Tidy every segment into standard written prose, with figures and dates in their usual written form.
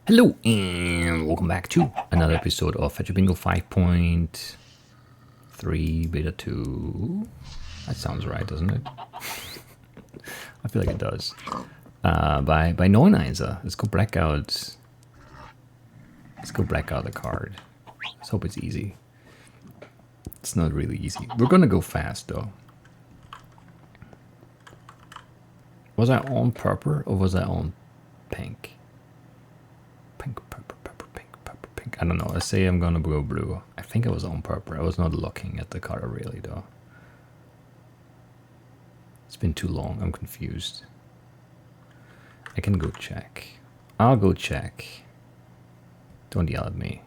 Hello and welcome back to another episode of Fetchr Bingo 5.3 Beta 2. That sounds right, doesn't it? I feel like it does. By NeunEinser. Let's go black out. Let's go black out the card. Let's hope it's easy. It's not really easy. We're gonna go fast though. Was I on purple or was I on pink? Pink, purple, purple, pink, purple, pink. I don't know. Let's say I'm gonna go blue. I think I was on purple. I was not looking at the color really though. It's been too long. I'm confused. I can go check. I'll go check. Don't yell at me.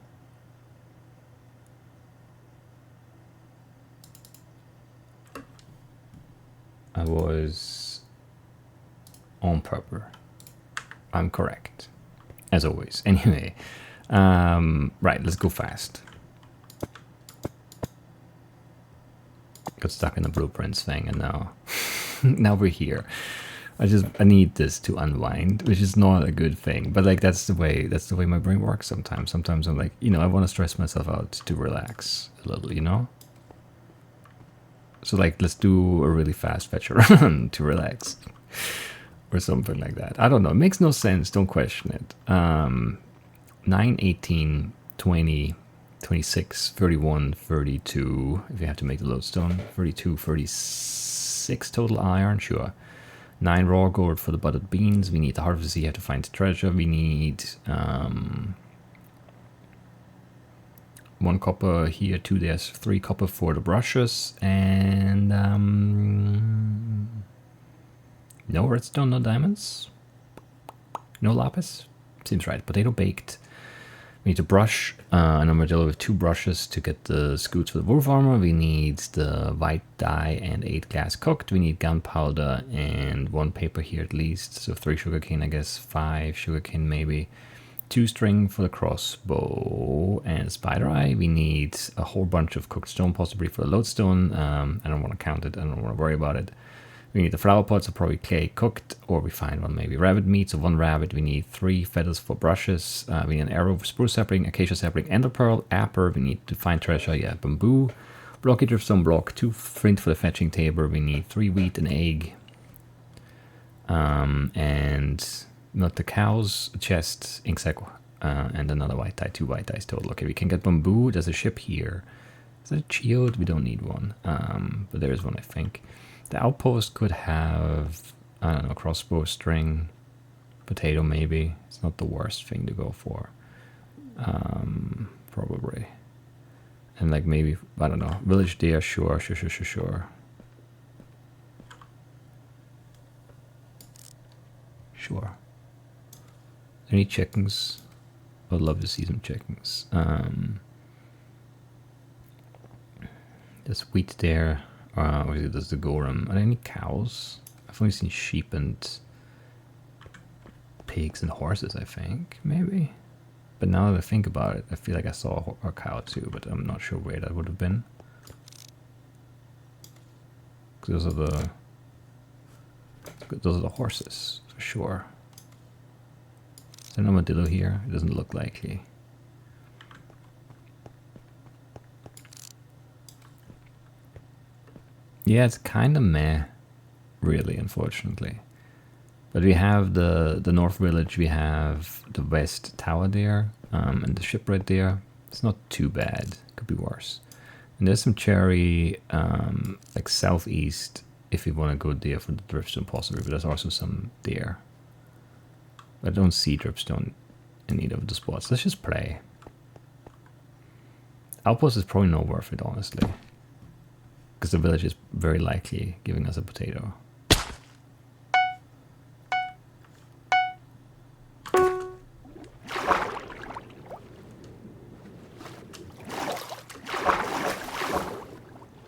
I was on purple. I'm correct. As always. Anyway. Right, let's go fast. Got stuck in the blueprints thing and now now we're here. I need this to unwind, which is not a good thing. But like that's the way my brain works sometimes. Sometimes I'm like, I want to stress myself out to relax a little. So like let's do a really fast fetch run to relax. Or something like that. I don't know. It makes no sense. Don't question it. 9, 18, 20, 26, 31, 32. If you have to make the lodestone. 32, 36 total iron. Sure. 9 raw gold for the buttered beans. We need the harvest. You have to find the treasure. We need 1 copper here, 2 there's 3 copper for the brushes. And no redstone, no diamonds, no lapis. Seems right. Potato baked. We need to brush an armadillo with 2 brushes to get the scoots for the wolf armor. We need the white dye and 8 glass cooked. We need gunpowder and 1 paper here at least. So 3 sugarcane, I guess, 5 sugarcane maybe. 2 string for the crossbow and spider eye. We need a whole bunch of cooked stone, possibly for the lodestone. I don't want to count it. I don't want to worry about it. We need the flower pots, so probably clay cooked, or we find one maybe rabbit meat. So 1 rabbit. We need 3 feathers for brushes. We need an arrow for spruce sapling, acacia sapling, ender pearl, apple. We need to find treasure. Yeah, bamboo. Blocky dripstone block. 2 flint for the fetching table. We need 3 wheat, an egg, and not the cows, a chest, ink sac, and another white dye. 2 white dyes total. Okay, we can get bamboo. There's a ship here. Is that a shield? We don't need one, but there is one, I think. The outpost could have, I don't know, crossbow string, potato maybe. It's not the worst thing to go for. Probably. And like maybe, I don't know, village deer, sure. Sure. Any chickens? I'd love to see some chickens. There's wheat there. Obviously there's the Gorham. Are there any cows? I've only seen sheep and pigs and horses, I think, maybe. But now that I think about it, I feel like I saw a cow too, but I'm not sure where that would have been. Those are the horses, for sure. Is there an armadillo here? It doesn't look likely. Yeah, it's kind of meh, really, unfortunately. But we have the north village, we have the west tower there, and the ship right there. It's not too bad. Could be worse. And there's some cherry, like southeast, if you want to go there for the dripstone possibly, but there's also some there. But I don't see dripstone in either of the spots. Let's just play. Outpost is probably not worth it, honestly. Because the village is very likely giving us a potato.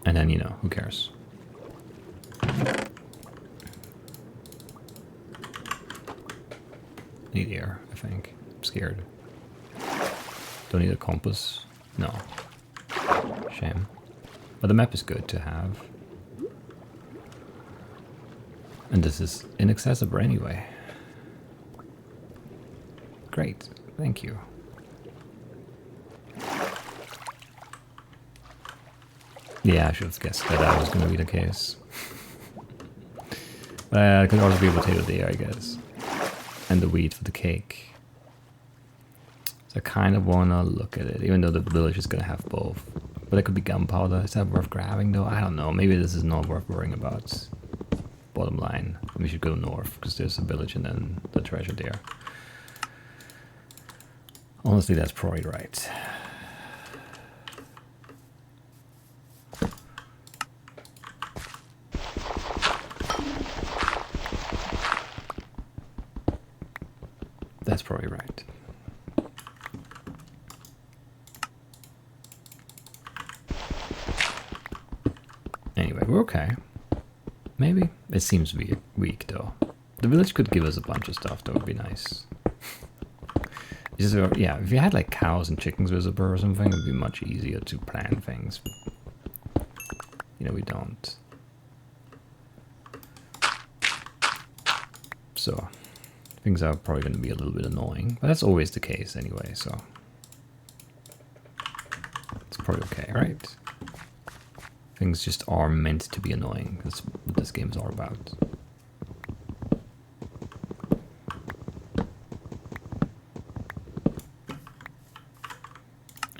And then, who cares? Need air, I think. I'm scared. Don't need a compass. No. Shame. But the map is good to have. And this is inaccessible anyway. Great. Thank you. Yeah, I should have guessed that was going to be the case. It could also be a potato there, I guess. And the wheat for the cake. So I kind of want to look at it, even though the village is going to have both. But it could be gunpowder. Is that worth grabbing, though? I don't know. Maybe this is not worth worrying about. Bottom line. We should go north, because there's a village and then the treasure there. Honestly, that's probably right. That's probably right. Anyway, we're okay. Maybe. It seems weak, though. The village could give us a bunch of stuff. That would be nice. Just, yeah, if you had like cows and chickens visible or something, it would be much easier to plan things. You know, we don't. So, things are probably going to be a little bit annoying. But that's always the case anyway, so. It's probably okay, right? Things just are meant to be annoying. That's what this game is all about.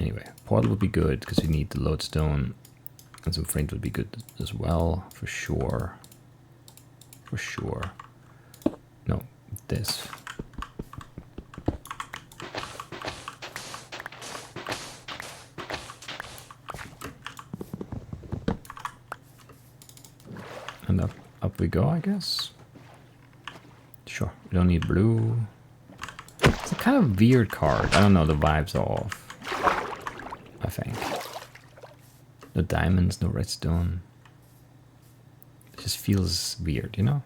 Anyway, portal would be good because we need the lodestone, and some flint would be good as well, for sure. For sure. No, this. And up we go, I guess. Sure, we don't need blue. It's a kind of weird card. I don't know, the vibes are off. I think. No diamonds, no redstone. It just feels weird, you know?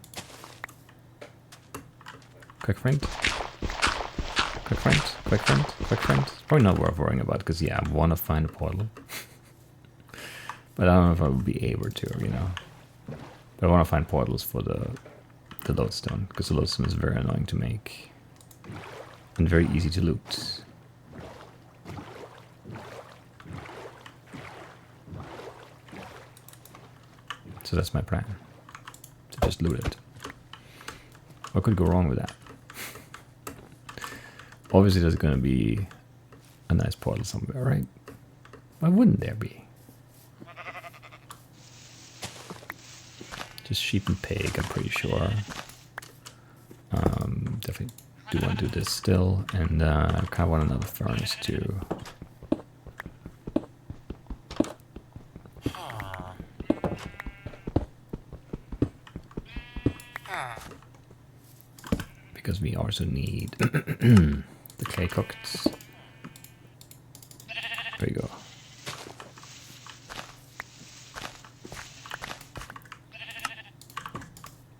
Quick friend. Quick friend, quick friend, quick friend. It's probably not worth worrying about because, yeah, I want to find a portal. But I don't know if I will be able to, you know? But I want to find portals for the lodestone because the lodestone is very annoying to make. And very easy to loot. So that's my plan. To just loot it. What could go wrong with that? Obviously there's going to be a nice portal somewhere, right? Why wouldn't there be? Just sheep and pig, I'm pretty sure. Definitely do want to do this still. And I kind of want another furnace too. Because we also need the clay cooked. There you go.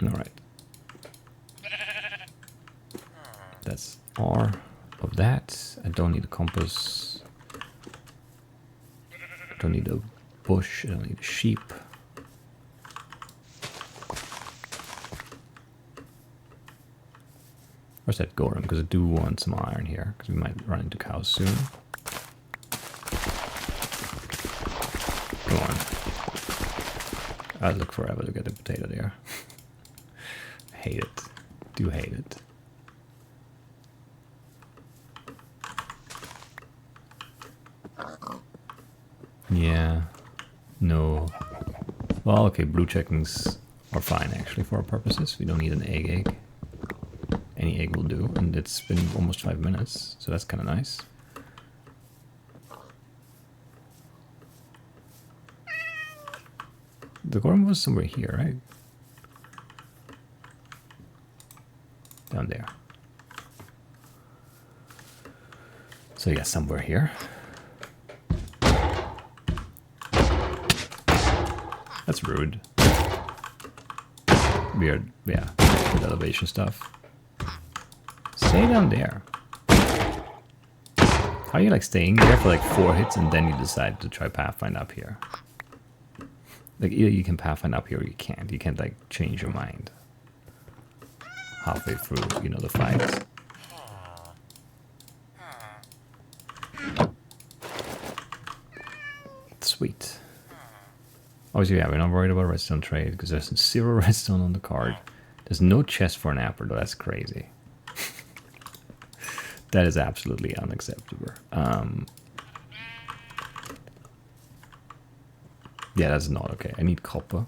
Alright. That's R of that. I don't need a compass. I don't need a bush. I don't need a sheep. Where's that golem? Because I do want some iron here, because we might run into cows soon. Come on. I'd look forever to get a potato there. I hate it. Do hate it. Yeah. No. Well, okay, blue chickens are fine actually for our purposes. We don't need an egg. Any egg will do, and it's been almost 5 minutes, so that's kind of nice. The golem was somewhere here, right? Down there. So yeah, somewhere here. That's rude. Weird, yeah, with elevation stuff. Stay down there. How are you like staying there for like 4 hits and then you decide to try Pathfind up here? Like either you can Pathfind up here or you can't. You can't like change your mind halfway through, you know, the fight. Sweet. Obviously, yeah, we're not worried about redstone trade because there's 0 redstone on the card. There's no chest for an apple, though. That's crazy. That is absolutely unacceptable. Yeah, that's not okay. I need copper.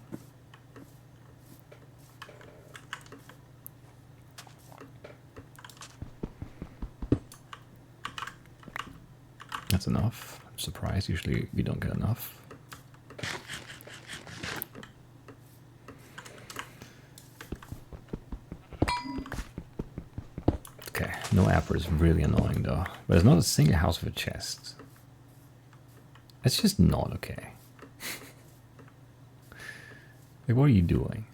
That's enough. I'm surprised. Usually we don't get enough. Okay, no apple is really annoying though. But there's not a single house with a chest. That's just not okay. Like, what are you doing?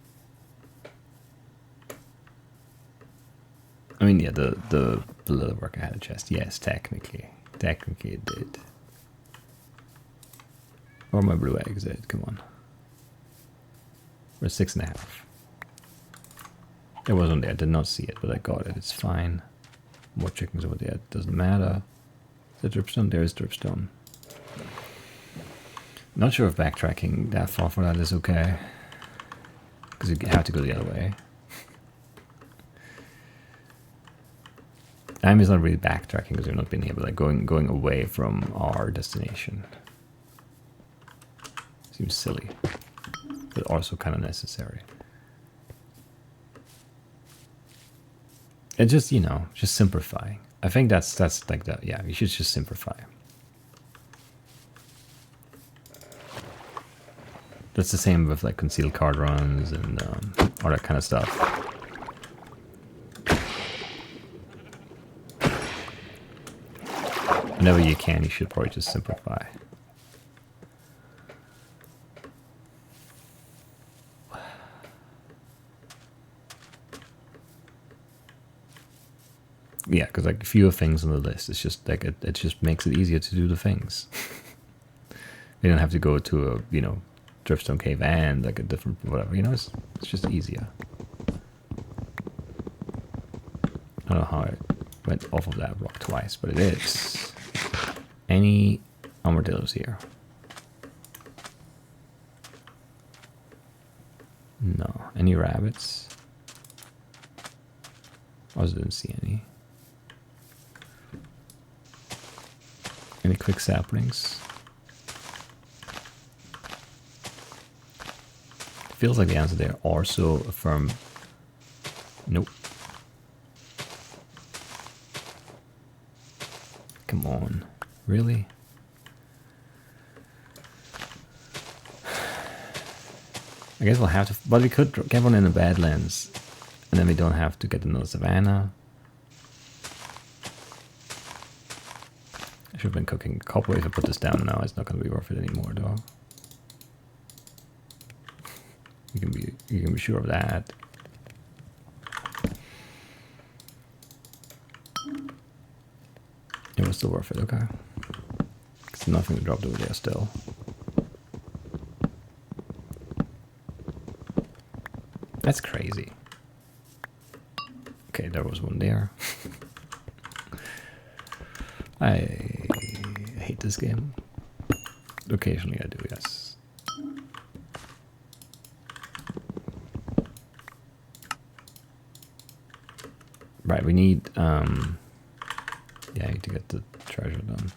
I mean, yeah, the leather worker had a chest. Yes, technically. Technically it did. Or my blue eggs did, come on. We're 6.5. It wasn't there, I did not see it, but I got it, it's fine. More chickens over there, it doesn't matter. Is there dripstone? There is dripstone. Not sure if backtracking that far for that is okay. Because you have to go the other way. I mean, it's not really backtracking because we're not being able, like going away from our destination. Seems silly, but also kind of necessary. And just, you know, just simplifying. I think that's like that. Yeah, you should just simplify. That's the same with like concealed card runs and all that kind of stuff. Whenever you can, you should probably just simplify. Yeah, because like fewer things on the list, it's just like it just makes it easier to do the things. You don't have to go to a, you know, Driftstone Cave and like a different whatever, you know, it's just easier. I don't know how I went off of that block twice, but it is. Any armadillos here? No. Any rabbits? I also didn't see any. Any quick saplings? Feels like the answer there are so firm. Nope. Come on. Really? I guess we'll have to, but we could get one in the Badlands, and then we don't have to get another Savannah. I should have been cooking copper. If I put this down now, it's not going to be worth it anymore, though. You can be sure of that. It was still worth it, okay. It's nothing dropped over there still. That's crazy. Okay, there was one there. I hate this game. Occasionally I do, yes. Right, we need yeah, I need to get the treasure done.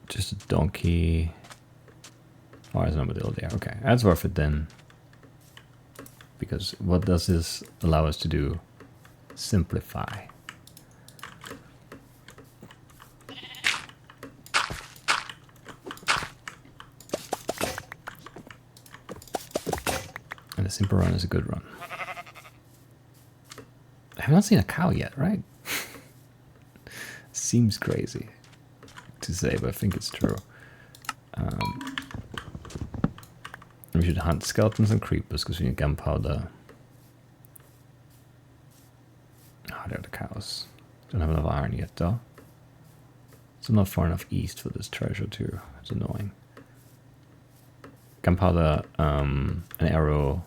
Just a donkey. Oh, there's an armadillo there. Okay, that's worth it then. Because what does this allow us to do? Simplify. And a simple run is a good run. I have not seen a cow yet, right? Seems crazy to say, but I think it's true. We should hunt skeletons and creepers because we need gunpowder. Oh, there are the cows. Don't have enough iron yet, though. So not far enough east for this treasure, too. It's annoying. Gunpowder, an arrow.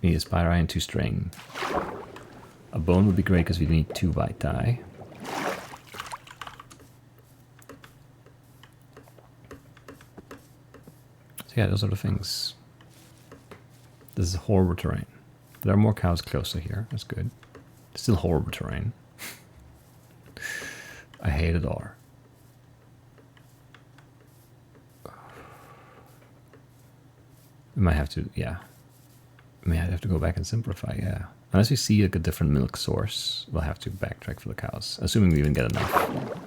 We need a spider eye and 2 string. A bone would be great because we need 2 white dye. yeah, those are the things. This is horrible terrain. There are more cows closer here. That's good. Still horrible terrain. I hate it all. I might have to, yeah. I mean, I'd have to go back and simplify, yeah. Unless we see like a different milk source, we'll have to backtrack for the cows. Assuming we even get enough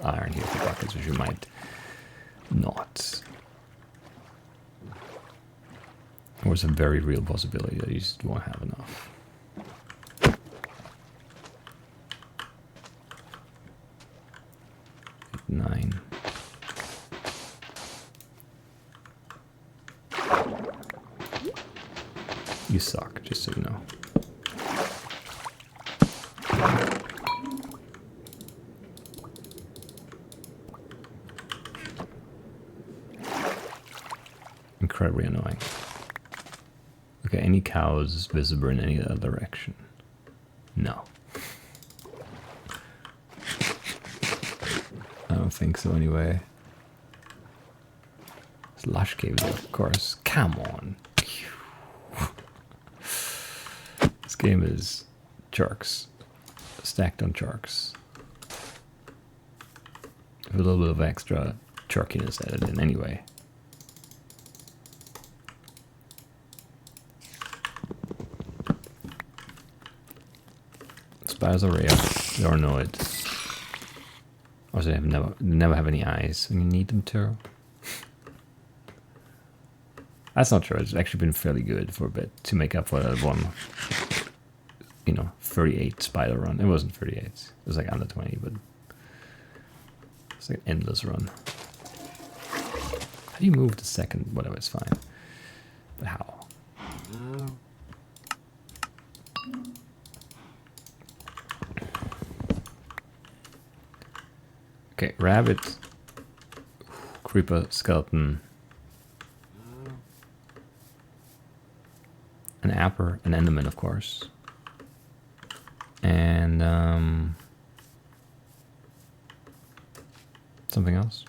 iron here for buckets, which we might not. Or it's a very real possibility that you just won't have enough. Nine. You suck, just so you know. Incredibly annoying. Okay, any cows visible in any other direction? No. I don't think so anyway. It's lush caves, of course. Come on. This game is sharks. Stacked on sharks. With a little bit of extra sharkiness added in anyway. Spiders are rare. They are annoyed. Also, they have never have any eyes when you need them to. That's not true. It's actually been fairly good for a bit to make up for that one, 38 spider run. It wasn't 38. It was like under 20, but it's like an endless run. How do you move the second? Whatever, it's fine. But how? Okay, rabbit, creeper, skeleton, an apper, an enderman, of course, and something else.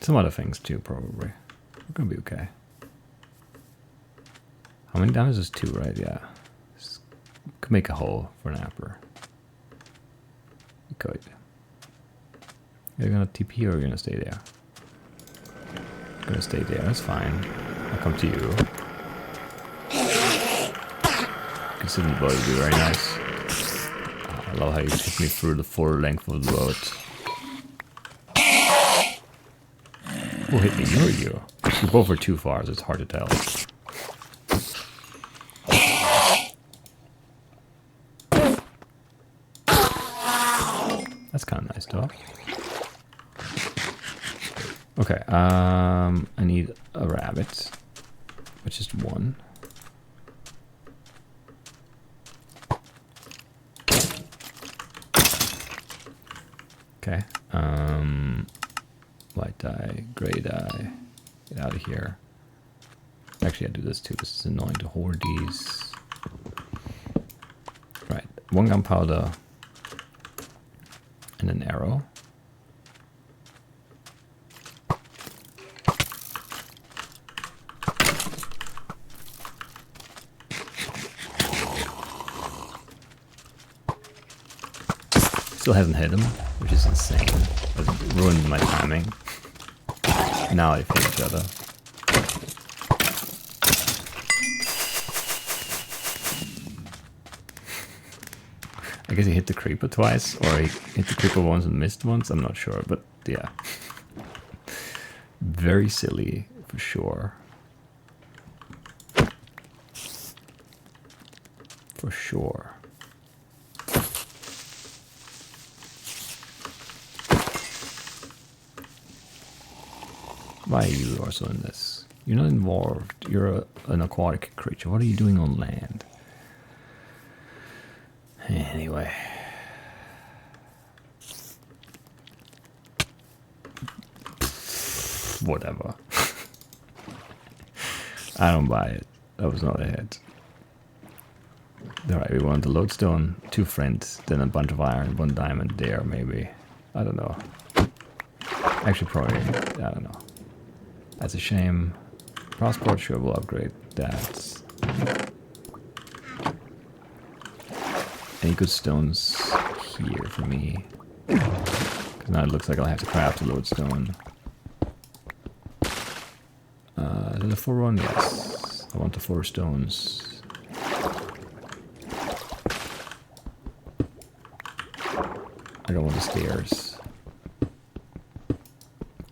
Some other things too, probably. We're gonna be okay. How many diamonds is 2, right? Yeah. Could make a hole for an apper. Good. You're gonna TP or you're gonna stay there? You're gonna stay there, that's fine. I'll come to you. Considering the boat would be very nice. Oh, I love how you took me through the full length of the boat. Who hit me? You or you? You both were too far, so it's hard to tell. That's kind of nice, though. Okay, I need a rabbit, which is 1. Okay, white dye, gray dye, get out of here. Actually, I do this too, this is annoying to hoard these. Right, 1 gunpowder. And an arrow. Still hasn't hit him, which is insane. It ruined my timing. Now they hit each other. I guess he hit the creeper twice, or he hit the creeper once and missed once, I'm not sure, but yeah. Very silly, for sure. For sure. Why are you also in this? You're not involved, you're an aquatic creature, what are you doing on land? Anyway. Whatever. I don't buy it. That was not a hit. Alright, we want the lodestone, 2 friends, then a bunch of iron, 1 diamond there, maybe. I don't know. Actually, probably, I don't know. That's a shame. Passport, sure, we'll upgrade that. Any good stones here for me? Because now it looks like I'll have to craft a lodestone. Is it a 4-1? Yes. I want the 4 stones. I don't want the stairs.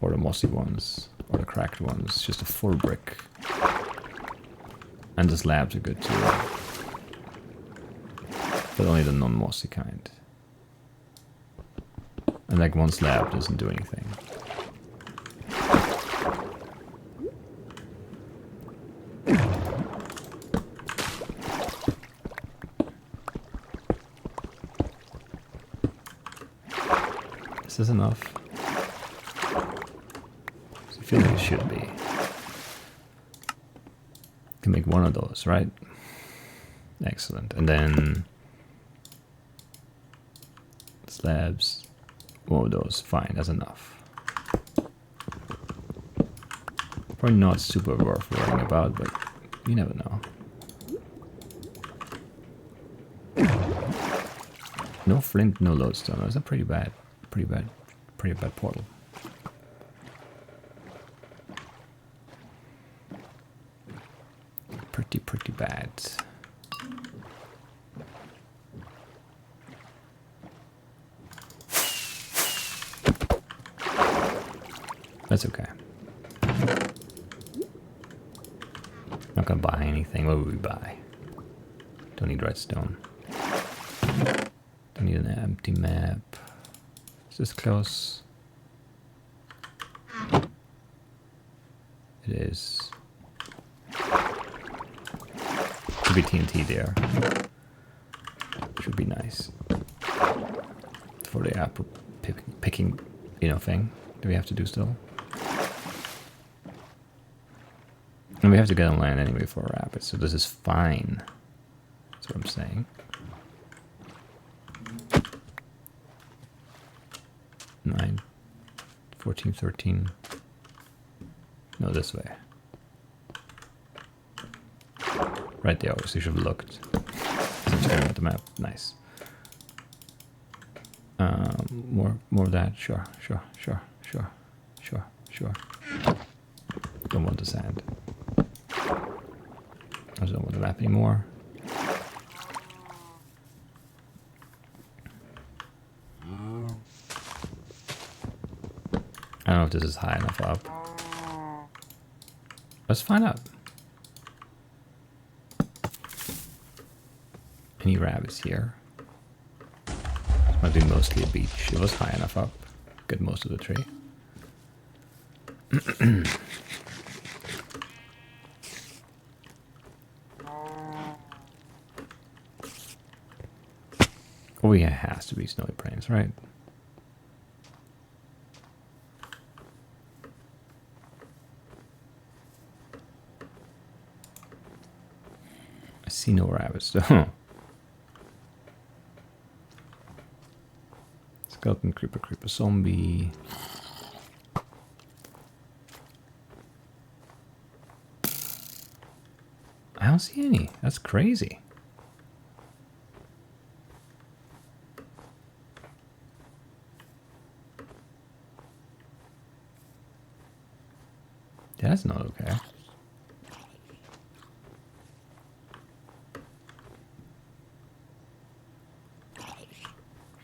Or the mossy ones. Or the cracked ones. Just a 4 brick. And the slabs are good too. But only the non-mossy kind. And like 1 slab doesn't do anything. Is this enough? I feel like it should be. Can make 1 of those, right? Excellent. And then slabs. 1 of those. Fine, that's enough. Probably not super worth worrying about, but you never know. No flint, no lodestone. That's a pretty bad portal. Pretty bad. That's okay. Not gonna buy anything. What would we buy? Don't need redstone. Don't need an empty map. Is this close? It is. Could be TNT there. Should be nice. For the apple picking, thing that we have to do still. And we have to get on land anyway for a rapid, so this is fine. That's what I'm saying. 9, 14, 13. No, this way. Right there, obviously should have looked. I'm staring at the map. Nice. More of that. Sure. Don't want the sand. I don't want the map anymore. I don't know if this is high enough up. Let's find out. Any rabbits here? It's might be mostly a beach. It was high enough up. Get most of the tree. Oh yeah, it has to be snowy plains, right? I see no rabbits though. Skeleton, creeper, zombie. I don't see any. That's crazy. That's not okay.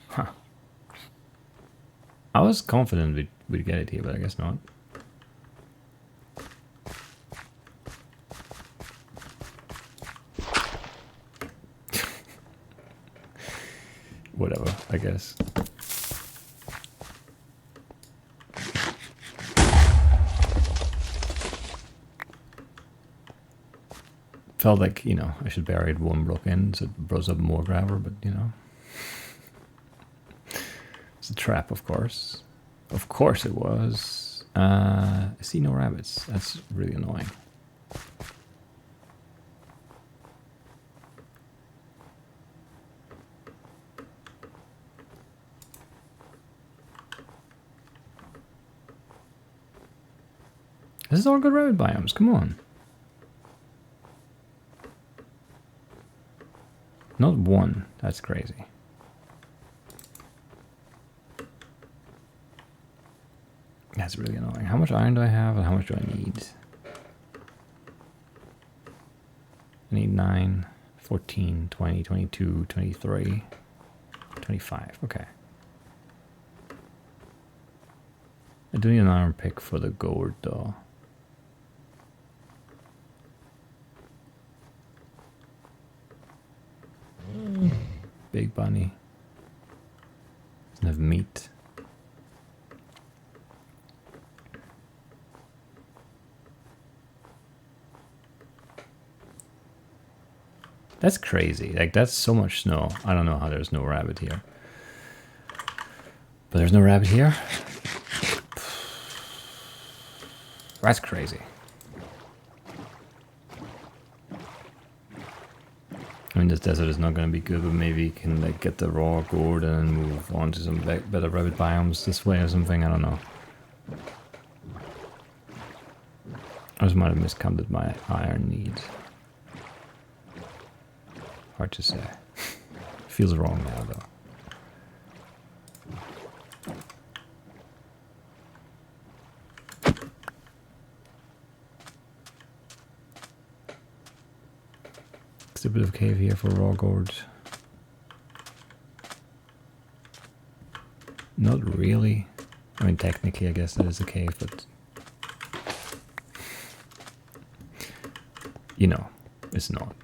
Huh. I was confident we'd get it here, but I guess not. Whatever, I guess. Felt like, I should bury it 1 block in so it blows up more gravel, but, It's a trap, of course. Of course it was. I see no rabbits. That's really annoying. This is all good rabbit biomes, come on. Not one, that's crazy. That's really annoying. How much iron do I have and how much do I need? I need 9, 14, 20, 22, 23, 25. Okay. I do need an iron pick for the gourd though. Big bunny. Doesn't have meat. That's crazy. Like, that's so much snow. I don't know how there's no rabbit here. But there's no rabbit here? That's crazy. I mean, this desert is not going to be good, but maybe you can like get the raw gourd and move on to some better rabbit biomes this way or something. I don't know. I just might have miscounted my iron need. Hard to say. Feels wrong now, though. It's a bit of cave here for raw gourd. Not really. I mean, technically, I guess that is a cave, but you know, it's not.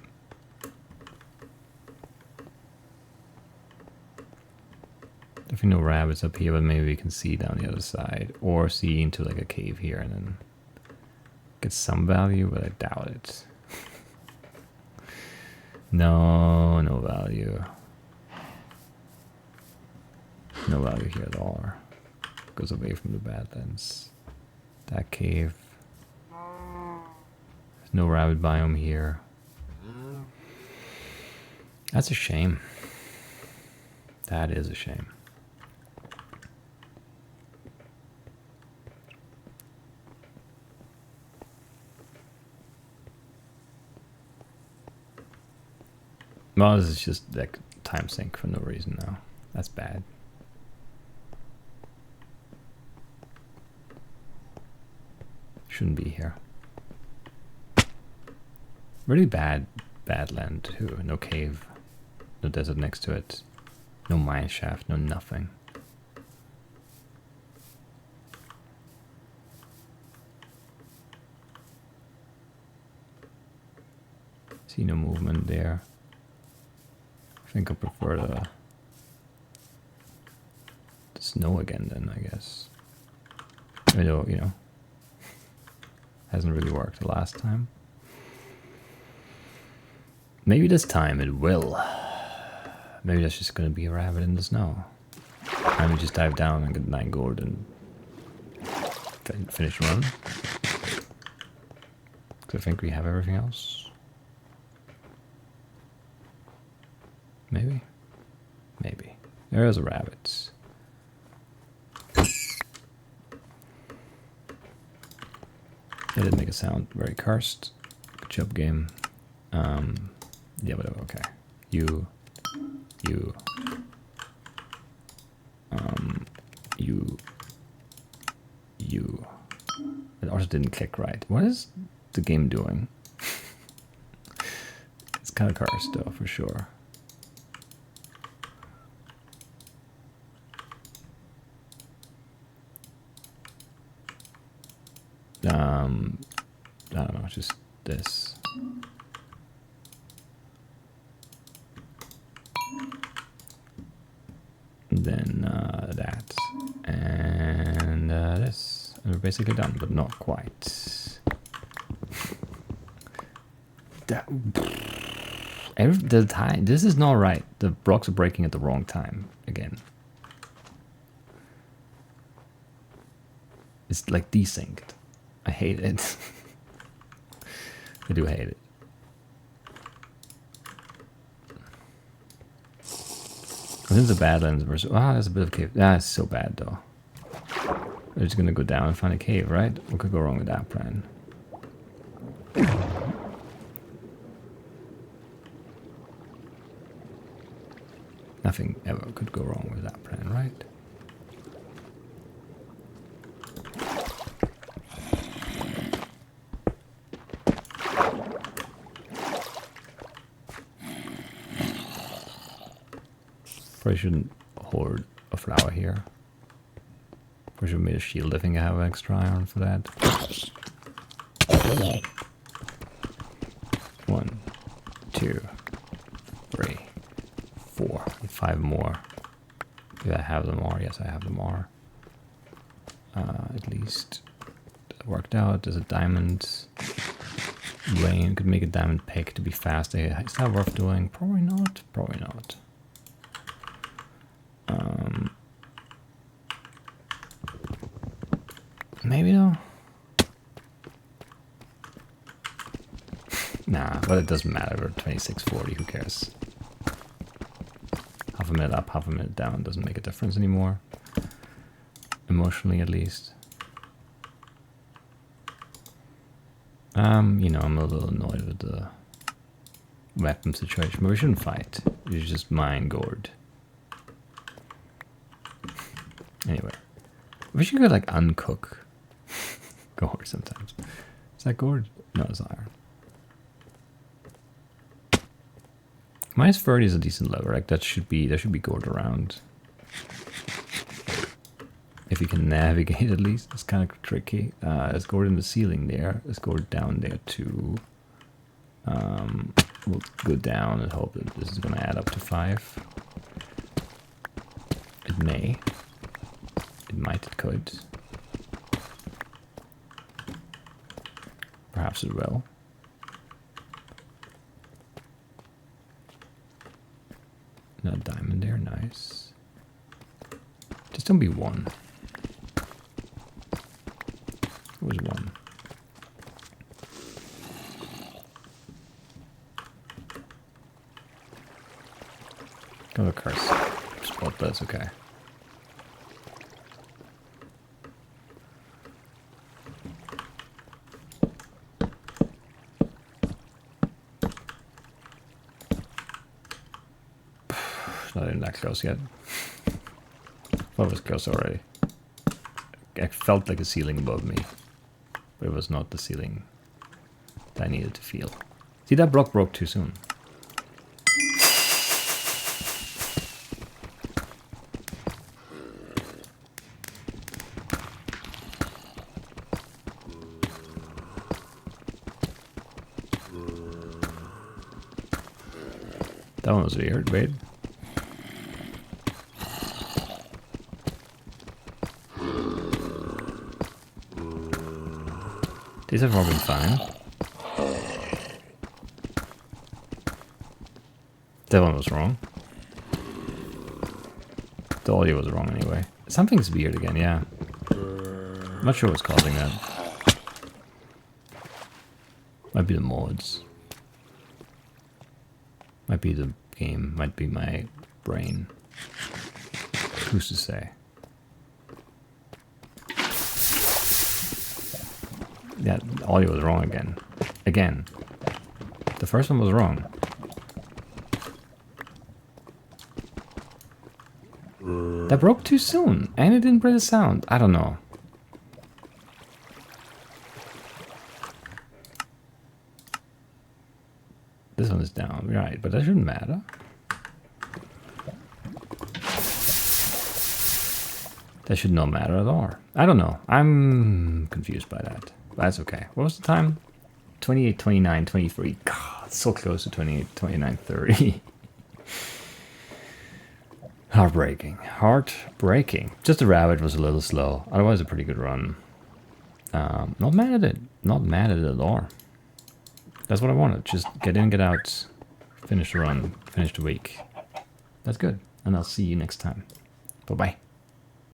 Definitely no rabbits up here, but maybe we can see down the other side, or see into like a cave here and then get some value, but I doubt it. No, no value. No value here at all. Goes away from the Badlands. That cave. There's no rabbit biome here. That's a shame. That is a shame. Well, this is just like time sink for no reason now. That's bad. Shouldn't be here. Really bad land too. No cave, no desert next to it, no mine shaft, no nothing. See no movement there. I think I prefer the snow again then, I guess. Even though, you know, hasn't really worked the last time. Maybe this time it will. Maybe that's just gonna be a rabbit in the snow. And we just dive down and get 9 gold and finish the run. Because I think we have everything else. Maybe? Maybe. There's a rabbit. That didn't make a sound. Very cursed. Good job, game. Yeah, but okay. You. It also didn't click right. What is the game doing? It's kind of cursed, though, for sure. I don't know, just this. Then that. And this. And we're basically done, but not quite. The time, this is not right. The blocks are breaking at the wrong time again. It's like desynced. I hate it. I do hate it. This is a Badlands versus. Ah, there's a bit of cave. Ah, it's so bad though. We're just gonna go down and find a cave, right? What could go wrong with that plan? Nothing ever could go wrong with that plan, right? Probably shouldn't hoard a flower here. Probably should have made a shield. I think I have extra iron for that. 1, 2, 3, 4. 5 more. Do I have them all? Yes, I have them all. At least that worked out. There's a diamond rain. Could make a diamond pick to be fast. Is that worth doing? Probably not. Probably not. Maybe though. Nah, but it doesn't matter. We're 2640. Who cares? Half a minute up, half a minute down doesn't make a difference anymore. Emotionally, at least. You know, I'm a little annoyed with the weapon situation, but we shouldn't fight. We should just mine gourd. Anyway, I wish you could like uncook gourd sometimes. Is that gourd? No, it's iron. Minus 30 is a decent level, right? There should be gourd around. If you can navigate at least. It's kind of tricky. There's gourd in the ceiling there. There's gourd down there too. We'll go down and hope that this is going to add up to 5. It may. It might, it could. Perhaps it will. Another diamond there, nice. Just don't be 1. It was 1. Got a curse spot, but that's okay. Not even that close yet. Thought it was close already. I felt like a ceiling above me, but it was not the ceiling that I needed to feel. See, that block broke too soon. That one was weird, wait. These have all been fine. That one was wrong. The audio was wrong anyway. Something's weird again, yeah. I'm not sure what's causing that. Might be the mods. Might be the game. Might be my brain. Who's to say? Yeah, the audio was wrong again. Again. The first one was wrong. That broke too soon, and it didn't play the sound. I don't know. This one is down, right, but that shouldn't matter. That should not matter at all. I don't know. I'm confused by that. That's okay. What was the time? 28, 29, 23. God, so close to 28, 29, 30. Heartbreaking. Heartbreaking. Just the rabbit was a little slow. Otherwise, a pretty good run. Not mad at it. Not mad at it at all. That's what I wanted. Just get in, get out. Finish the run. Finish the week. That's good. And I'll see you next time. Bye-bye.